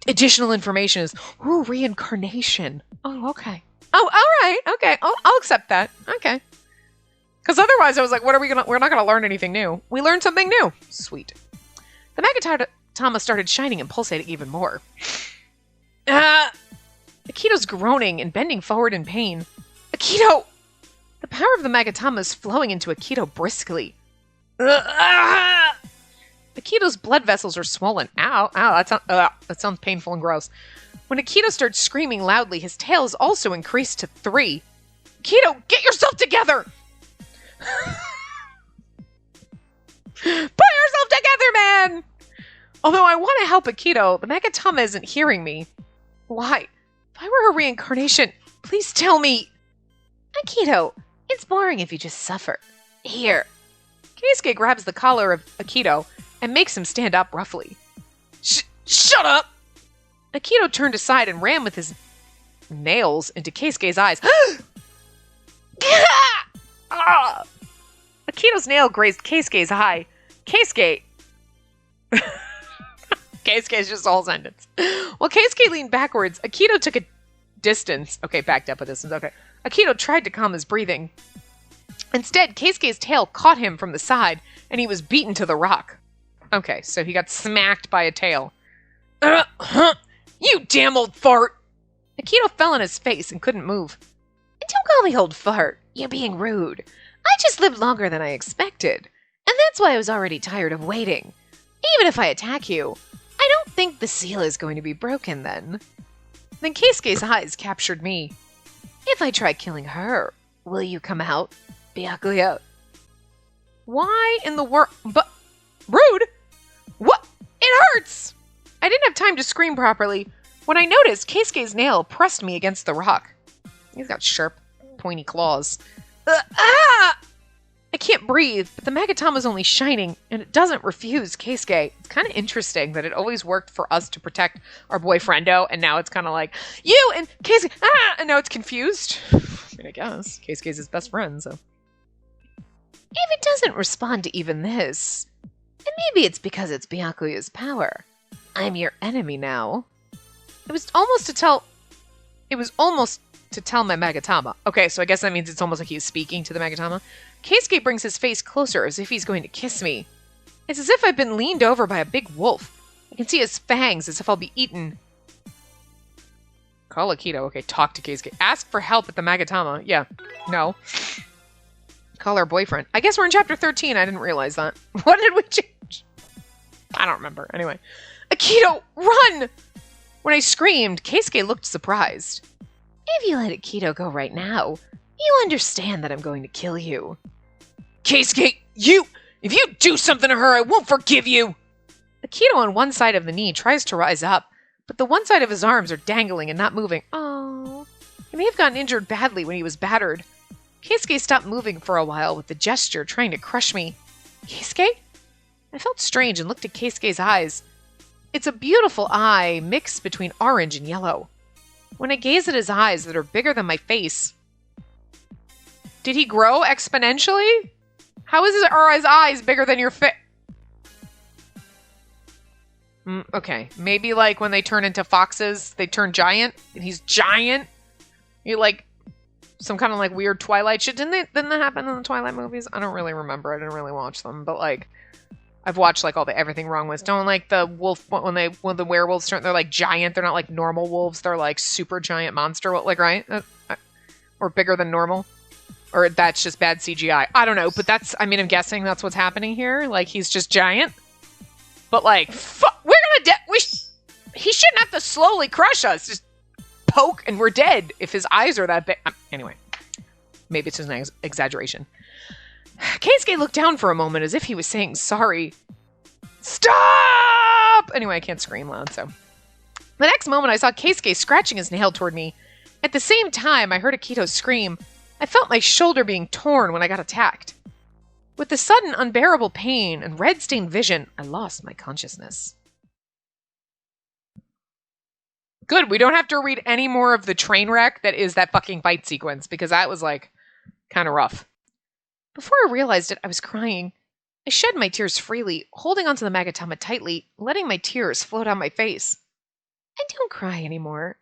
additional information is, ooh, reincarnation. Oh, okay. Oh, all right. Okay. I'll accept that. Okay. Because otherwise I was like, we're not going to learn anything new. We learned something new. Sweet. The Magatama started shining and pulsating even more. Akito's groaning and bending forward in pain. Akito! The power of the Magatama is flowing into Akito briskly. Akito's blood vessels are swollen. Ow, that sounds painful and gross. When Akito starts screaming loudly, his tail is also increased to 3. Akito, get yourself together! Put yourself together, man! Although I want to help Akito, the Magatama isn't hearing me. Why? If I were a reincarnation, please tell me. Akito, it's boring if you just suffer. Here. Keisuke grabs the collar of Akito and makes him stand up roughly. Shut up! Akito turned aside and ran with his nails into Keisuke's eyes. Akito's nail grazed Keisuke's eye. Keisuke is just a whole sentence. While Keisuke leaned backwards, Akito took a distance. Okay, backed up a distance. Okay. Akito tried to calm his breathing. Instead, Keisuke's tail caught him from the side, and he was beaten to the rock. Okay, so he got smacked by a tail. You damn old fart! Akito fell on his face and couldn't move. Don't call me old fart. You're being rude. I just lived longer than I expected. And that's why I was already tired of waiting. Even if I attack you, I don't think the seal is going to be broken then. Then Keisuke's eyes captured me. If I try killing her, will you come out, Byakuya? Why in the world? But rude? What? It hurts! I didn't have time to scream properly when I noticed Keisuke's nail pressed me against the rock. He's got sharp, pointy claws. I can't breathe, but the Magatama's only shining, and it doesn't refuse Keisuke. It's kind of interesting that it always worked for us to protect our boyfriendo, and now it's kind of like, you and Keisuke, and now it's confused. I mean, I guess. Keisuke's his best friend, so. If it doesn't respond to even this, and maybe it's because it's Byakuya's power. I'm your enemy now. It was almost to tell my Magatama. Okay, so I guess that means it's almost like he's speaking to the Magatama. Keisuke brings his face closer as if he's going to kiss me. It's as if I've been leaned over by a big wolf. I can see his fangs as if I'll be eaten. Call Akito. Okay, talk to Keisuke. Ask for help at the Magatama. Yeah. No. Call her boyfriend. I guess we're in chapter 13. I didn't realize that. What did we change? I don't remember. Anyway. Akito, run! When I screamed, Keisuke looked surprised. If you let Akito go right now, you understand that I'm going to kill you. Keisuke, if you do something to her, I won't forgive you! Akito on one side of the knee tries to rise up, but the one side of his arms are dangling and not moving. Oh, he may have gotten injured badly when he was battered. Keisuke stopped moving for a while with the gesture, trying to crush me. Keisuke? I felt strange and looked at Keisuke's eyes. It's a beautiful eye mixed between orange and yellow. When I gaze at his eyes that are bigger than my face... Did he grow exponentially? How are his eyes bigger than your face? Okay, maybe like when they turn into foxes, they turn giant, and he's giant. You like some kind of like weird Twilight shit. Didn't that happen in the Twilight movies? I don't really remember. I didn't really watch them, but like I've watched like all the Everything Wrong with. Don't like the wolf when the werewolves turn, they're like giant. They're not like normal wolves. They're like super giant monster, like right, or bigger than normal. Or that's just bad CGI. I don't know, but I'm guessing that's what's happening here. Like, he's just giant. But, like, we're gonna he shouldn't have to slowly crush us. Just poke and we're dead if his eyes are that big. Anyway, maybe it's just an exaggeration. Keisuke looked down for a moment as if he was saying sorry. Stop! Anyway, I can't scream loud, so. The next moment, I saw Keisuke scratching his nail toward me. At the same time, I heard Akito scream. I felt my shoulder being torn when I got attacked. With the sudden unbearable pain and red-stained vision, I lost my consciousness. Good, we don't have to read any more of the train wreck that is that fucking fight sequence, because that was, like, kind of rough. Before I realized it, I was crying. I shed my tears freely, holding onto the Magatama tightly, letting my tears flow down my face. I don't cry anymore.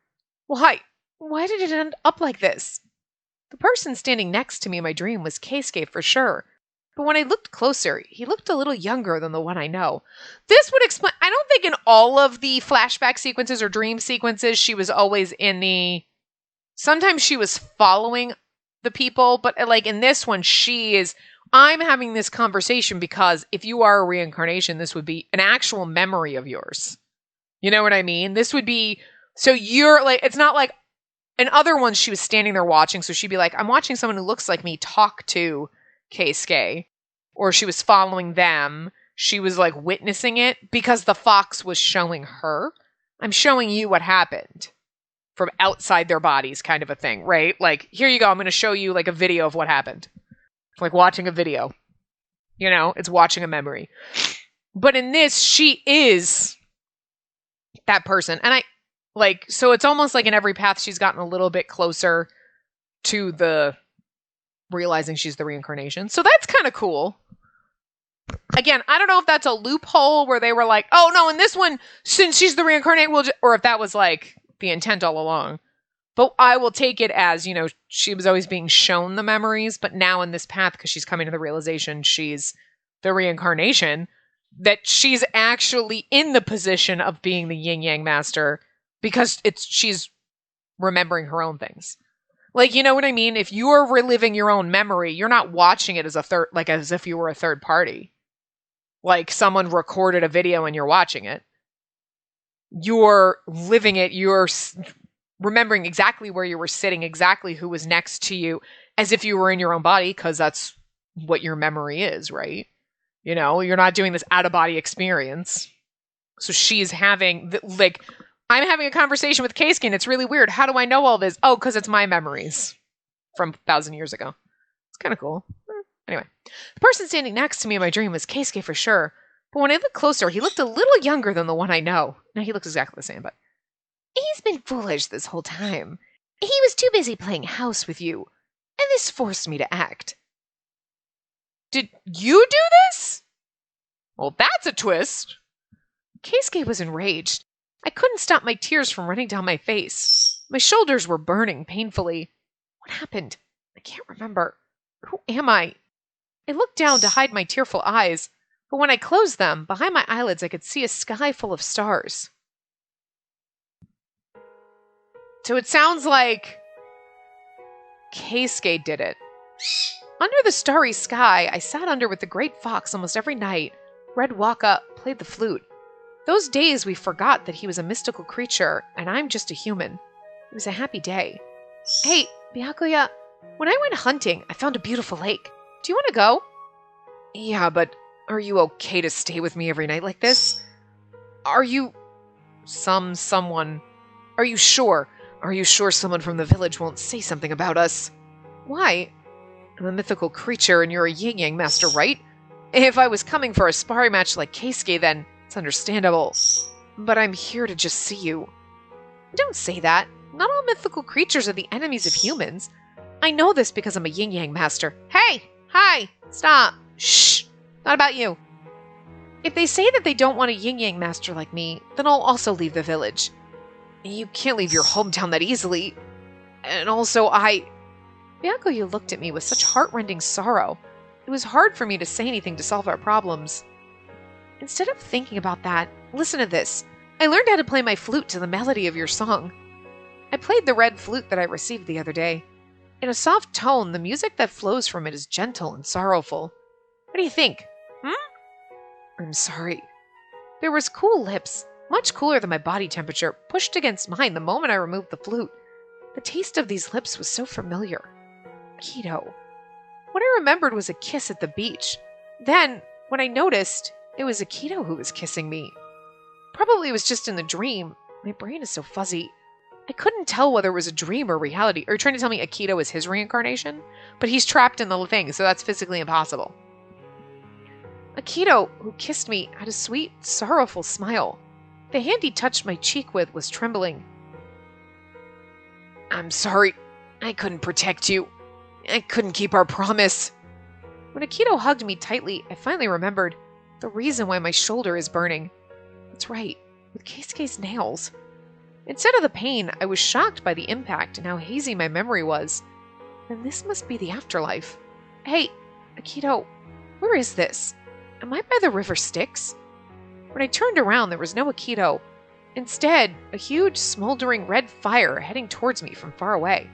Why? Why did it end up like this? The person standing next to me in my dream was Keisuke for sure. But when I looked closer, he looked a little younger than the one I know. This would explain... I don't think in all of the flashback sequences or dream sequences she was always in the... Sometimes she was following the people, but like in this one, she is... I'm having this conversation because if you are a reincarnation, this would be an actual memory of yours. You know what I mean? This would be... So you're like... It's not like... In other ones, she was standing there watching, so she'd be like, I'm watching someone who looks like me talk to Keisuke. Or she was following them. She was, like, witnessing it because the fox was showing her. I'm showing you what happened from outside their bodies kind of a thing, right? Like, here you go. I'm going to show you, like, a video of what happened. It's like watching a video. You know? It's watching a memory. But in this, she is that person. And so it's almost like in every path she's gotten a little bit closer to the realizing she's the reincarnation. So that's kind of cool. Again, I don't know if that's a loophole where they were like, oh no, in this one, since she's the reincarnate, or if that was like the intent all along. But I will take it as, you know, she was always being shown the memories, but now in this path, because she's coming to the realization she's the reincarnation, that she's actually in the position of being the yin-yang master because she's remembering her own things. Like, you know what I mean? If you're reliving your own memory, you're not watching it as as if you were a third party. Like someone recorded a video and you're watching it. You're living it. You're remembering exactly where you were sitting, exactly who was next to you, as if you were in your own body, because that's what your memory is, right? You know, you're not doing this out-of-body experience. So she's having, I'm having a conversation with Keisuke, and it's really weird. How do I know all this? Oh, because it's my memories from 1,000 years ago. It's kind of cool. Anyway, the person standing next to me in my dream was Keisuke for sure. But when I looked closer, he looked a little younger than the one I know. Now, he looks exactly the same, but... He's been foolish this whole time. He was too busy playing house with you, and this forced me to act. Did you do this? Well, that's a twist. Keisuke was enraged. I couldn't stop my tears from running down my face. My shoulders were burning painfully. What happened? I can't remember. Who am I? I looked down to hide my tearful eyes, but when I closed them, behind my eyelids I could see a sky full of stars. So it sounds like Keisuke did it. Under the starry sky, I sat under with the great fox almost every night. Red Waka played the flute. Those days we forgot that he was a mystical creature, and I'm just a human. It was a happy day. Hey, Byakuya, when I went hunting, I found a beautiful lake. Do you want to go? Yeah, but are you okay to stay with me every night like this? Are you... someone... Are you sure? Are you sure someone from the village won't say something about us? Why? I'm a mythical creature and you're a yin-yang master, right? If I was coming for a sparring match like Keisuke, then it's understandable. But I'm here to just see you. Don't say that. Not all mythical creatures are the enemies of humans. I know this because I'm a yin-yang master. Hey! Hi! Stop! Shh! Not about you. If they say that they don't want a yin-yang master like me, then I'll also leave the village. You can't leave your hometown that easily. And also, Byakuya looked at me with such heart-rending sorrow. It was hard for me to say anything to solve our problems. Instead of thinking about that, listen to this. I learned how to play my flute to the melody of your song. I played the red flute that I received the other day. In a soft tone, the music that flows from it is gentle and sorrowful. What do you think? I'm sorry. There was cool lips, much cooler than my body temperature, pushed against mine the moment I removed the flute. The taste of these lips was so familiar. Keto. What I remembered was a kiss at the beach. Then, when I noticed, it was Akito who was kissing me. Probably it was just in the dream. My brain is so fuzzy. I couldn't tell whether it was a dream or reality. Are you trying to tell me Akito is his reincarnation? But he's trapped in the thing, so that's physically impossible. Akito, who kissed me, had a sweet, sorrowful smile. The hand he touched my cheek with was trembling. I'm sorry. I couldn't protect you. I couldn't keep our promise. When Akito hugged me tightly, I finally remembered the reason why my shoulder is burning. That's right, with Keisuke's nails. Instead of the pain, I was shocked by the impact and how hazy my memory was. Then this must be the afterlife. Hey, Akito, where is this? Am I by the river Styx? When I turned around, there was no Akito. Instead, a huge, smoldering red fire heading towards me from far away.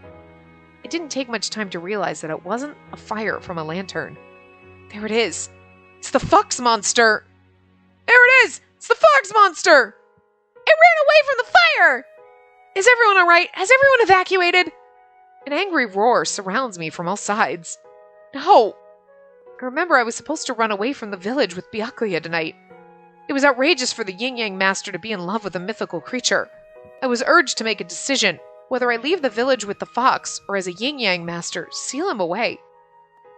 It didn't take much time to realize that it wasn't a fire from a lantern. There it is. It's the fox monster! There it is! It's the fox monster! It ran away from the fire! Is everyone alright? Has everyone evacuated? An angry roar surrounds me from all sides. No! I remember I was supposed to run away from the village with Byakuya tonight. It was outrageous for the yin-yang master to be in love with a mythical creature. I was urged to make a decision, whether I leave the village with the fox or as a yin-yang master, seal him away.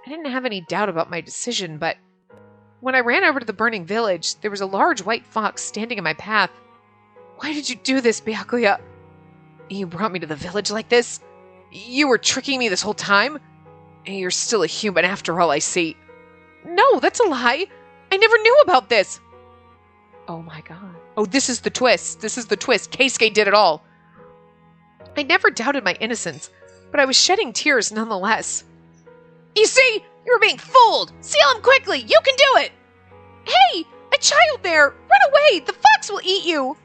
I didn't have any doubt about my decision, but when I ran over to the burning village, there was a large white fox standing in my path. Why did you do this, Byakuya? You brought me to the village like this? You were tricking me this whole time? You're still a human after all, I see. No, that's a lie. I never knew about this. Oh my god. Oh, this is the twist. This is the twist. Keisuke did it all. I never doubted my innocence, but I was shedding tears nonetheless. You see? You were being fooled. Seal him quickly. You can do it. Hey, a child there. Run away. The fox will eat you.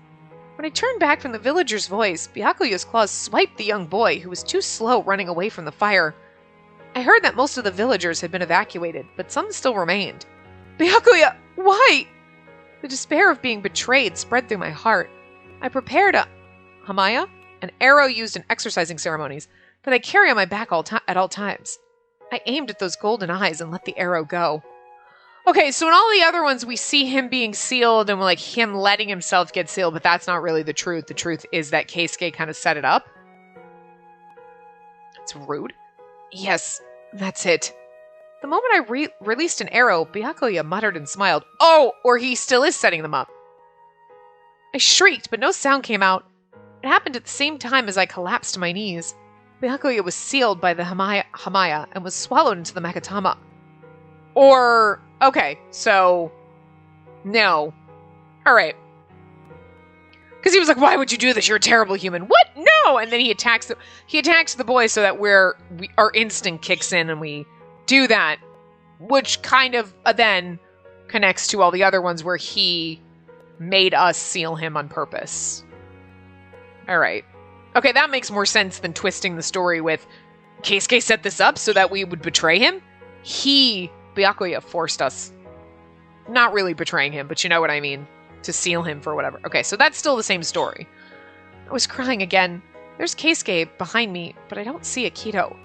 When I turned back from the villager's voice, Byakuya's claws swiped the young boy who was too slow running away from the fire. I heard that most of the villagers had been evacuated, but some still remained. Byakuya, why? The despair of being betrayed spread through my heart. I prepared a hamaya, an arrow used in exorcising ceremonies, that I carry on my back at all times. I aimed at those golden eyes and let the arrow go. Okay, so in all the other ones, we see him being sealed and like him letting himself get sealed, but that's not really the truth. The truth is that Keisuke kind of set it up. That's rude. Yes, that's it. The moment I released an arrow, Byakuya muttered and smiled. Oh, or he still is setting them up. I shrieked, but no sound came out. It happened at the same time as I collapsed to my knees. Byakuya was sealed by the hamaya and was swallowed into the magatama. Or, okay, so, no. Alright. Because he was like, why would you do this? You're a terrible human. What? No! And then he attacks the boy so that our instinct kicks in and we do that, which kind of then connects to all the other ones where he made us seal him on purpose. All right. Okay, that makes more sense than twisting the story with Keisuke set this up so that we would betray him. Byakuya, forced us. Not really betraying him, but you know what I mean. To seal him for whatever. Okay, so that's still the same story. I was crying again. There's Keisuke behind me, but I don't see Akito.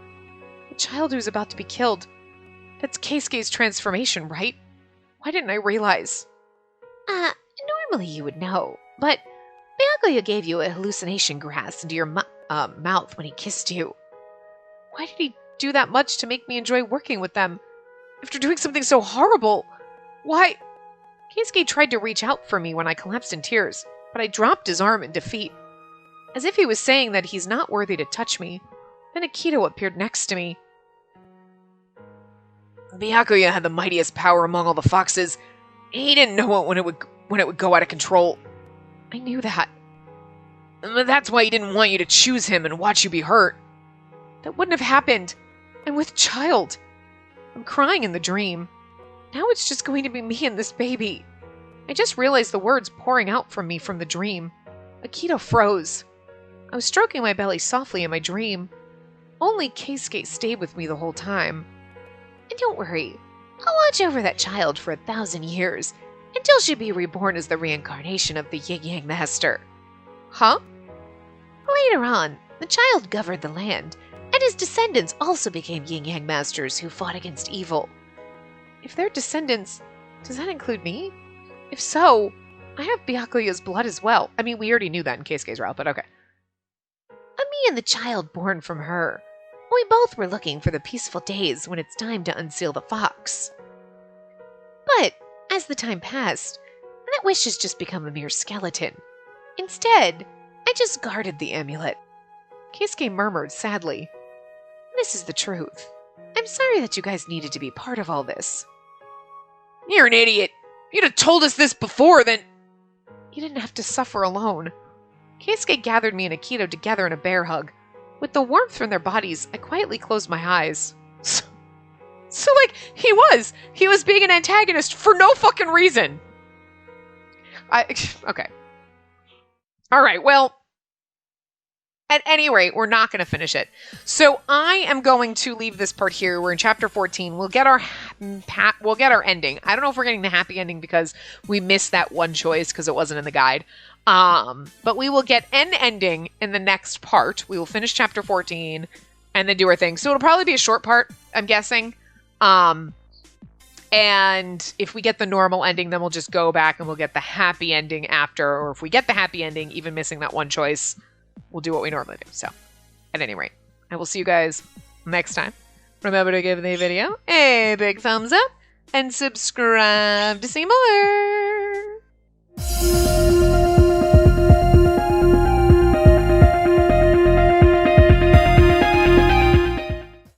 The child who's about to be killed. That's Keisuke's transformation, right? Why didn't I realize? Normally you would know, but Byakuya gave you a hallucination grass into your mouth when he kissed you. Why did he do that much to make me enjoy working with them? After doing something so horrible? Why? Keisuke tried to reach out for me when I collapsed in tears, but I dropped his arm in defeat. As if he was saying that he's not worthy to touch me. Then Akito appeared next to me. Byakuya had the mightiest power among all the foxes. He didn't know it when it would go out of control. I knew that. That's why he didn't want you to choose him and watch you be hurt. That wouldn't have happened. I'm with child. I'm crying in the dream. Now it's just going to be me and this baby. I just realized the words pouring out from me from the dream. Akito froze. I was stroking my belly softly in my dream. Only Keisuke stayed with me the whole time. And don't worry, I'll watch over that child for 1,000 years, until she be reborn as the reincarnation of the Yin-Yang Master. Huh? Later on, the child governed the land, and his descendants also became Yin-Yang Masters who fought against evil. If they're descendants, does that include me? If so, I have Byakuya's blood as well. I mean, we already knew that in Keisuke's route, but okay. Me and the child born from her. We both were looking for the peaceful days when it's time to unseal the fox. But, as the time passed, that wish has just become a mere skeleton. Instead, I just guarded the amulet. Keisuke murmured sadly. This is the truth. I'm sorry that you guys needed to be part of all this. You're an idiot. You'd have told us this before, then... You didn't have to suffer alone. Keisuke gathered me and Akito together in a bear hug. With the warmth from their bodies, I quietly closed my eyes. So like, he was being an antagonist for no fucking reason. Okay. Alright, well, at any rate, we're not going to finish it. So I am going to leave this part here. We're in chapter 14. We'll get our ending. I don't know if we're getting the happy ending because we missed that one choice because it wasn't in the guide. But we will get an ending in the next part. We will finish chapter 14 and then do our thing. So it'll probably be a short part, I'm guessing. And if we get the normal ending, then we'll just go back and we'll get the happy ending after. Or if we get the happy ending, even missing that one choice, we'll do what we normally do. So, at any rate, I will see you guys next time. Remember to give the video a big thumbs up and subscribe to see more.